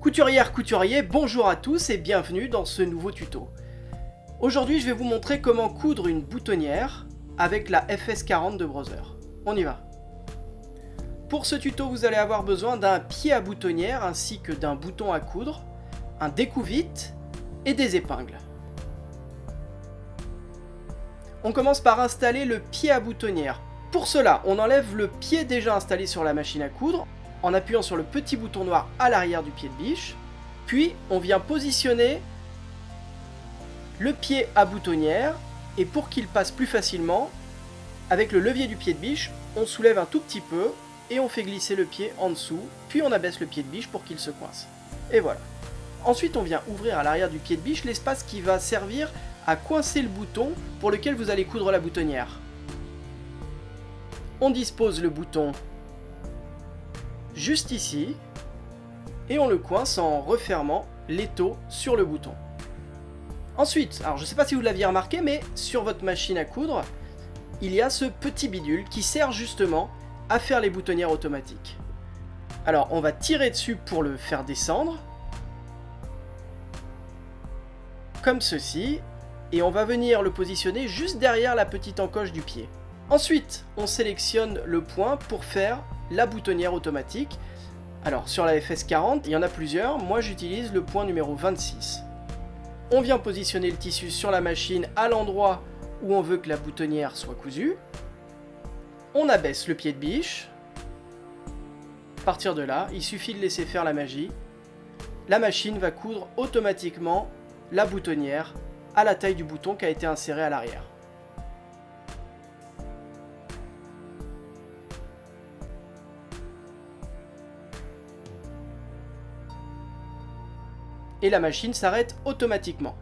Couturière, couturier, bonjour à tous et bienvenue dans ce nouveau tuto. Aujourd'hui, je vais vous montrer comment coudre une boutonnière avec la FS40 de Brother. On y va. Pour ce tuto, vous allez avoir besoin d'un pied à boutonnière ainsi que d'un bouton à coudre, un découvite et des épingles. On commence par installer le pied à boutonnière. Pour cela, on enlève le pied déjà installé sur la machine à coudre en appuyant sur le petit bouton noir à l'arrière du pied de biche, puis on vient positionner le pied à boutonnière et pour qu'il passe plus facilement, avec le levier du pied de biche, on soulève un tout petit peu et on fait glisser le pied en dessous, puis on abaisse le pied de biche pour qu'il se coince. Et voilà. Ensuite, on vient ouvrir à l'arrière du pied de biche l'espace qui va servir à coincer le bouton pour lequel vous allez coudre la boutonnière. On dispose le bouton juste ici et on le coince en refermant l'étau sur le bouton. Ensuite, alors je ne sais pas si vous l'aviez remarqué, mais sur votre machine à coudre, il y a ce petit bidule qui sert justement à faire les boutonnières automatiques. Alors on va tirer dessus pour le faire descendre, comme ceci, et on va venir le positionner juste derrière la petite encoche du pied. Ensuite, on sélectionne le point pour faire la boutonnière automatique. Alors sur la FS40, il y en a plusieurs, moi j'utilise le point numéro 26. On vient positionner le tissu sur la machine à l'endroit où on veut que la boutonnière soit cousue. On abaisse le pied de biche. À partir de là, il suffit de laisser faire la magie. La machine va coudre automatiquement la boutonnière à la taille du bouton qui a été inséré à l'arrière. Et la machine s'arrête automatiquement.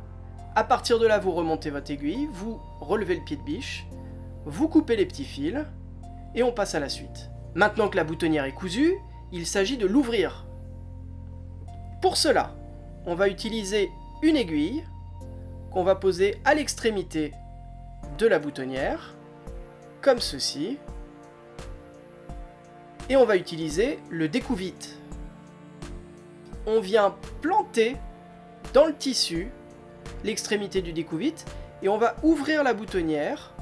À partir de là, vous remontez votre aiguille, vous relevez le pied de biche, vous coupez les petits fils, et on passe à la suite. Maintenant que la boutonnière est cousue, il s'agit de l'ouvrir. Pour cela, on va utiliser une aiguille qu'on va poser à l'extrémité de la boutonnière, comme ceci, et on va utiliser le découvite. On vient planter dans le tissu l'extrémité du découvite et on va ouvrir la boutonnière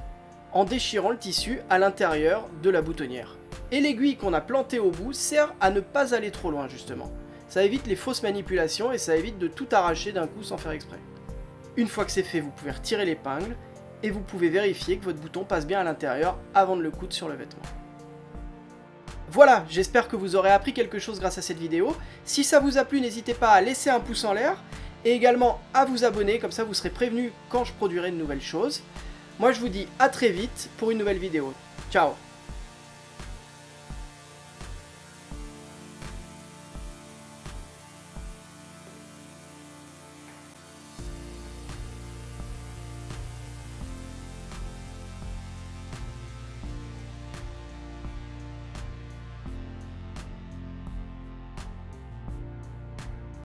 en déchirant le tissu à l'intérieur de la boutonnière. Et l'aiguille qu'on a plantée au bout sert à ne pas aller trop loin justement. Ça évite les fausses manipulations et ça évite de tout arracher d'un coup sans faire exprès. Une fois que c'est fait, vous pouvez retirer l'épingle et vous pouvez vérifier que votre bouton passe bien à l'intérieur avant de le coudre sur le vêtement. Voilà, j'espère que vous aurez appris quelque chose grâce à cette vidéo. Si ça vous a plu, n'hésitez pas à laisser un pouce en l'air et également à vous abonner, comme ça vous serez prévenu quand je produirai de nouvelles choses. Moi je vous dis à très vite pour une nouvelle vidéo. Ciao!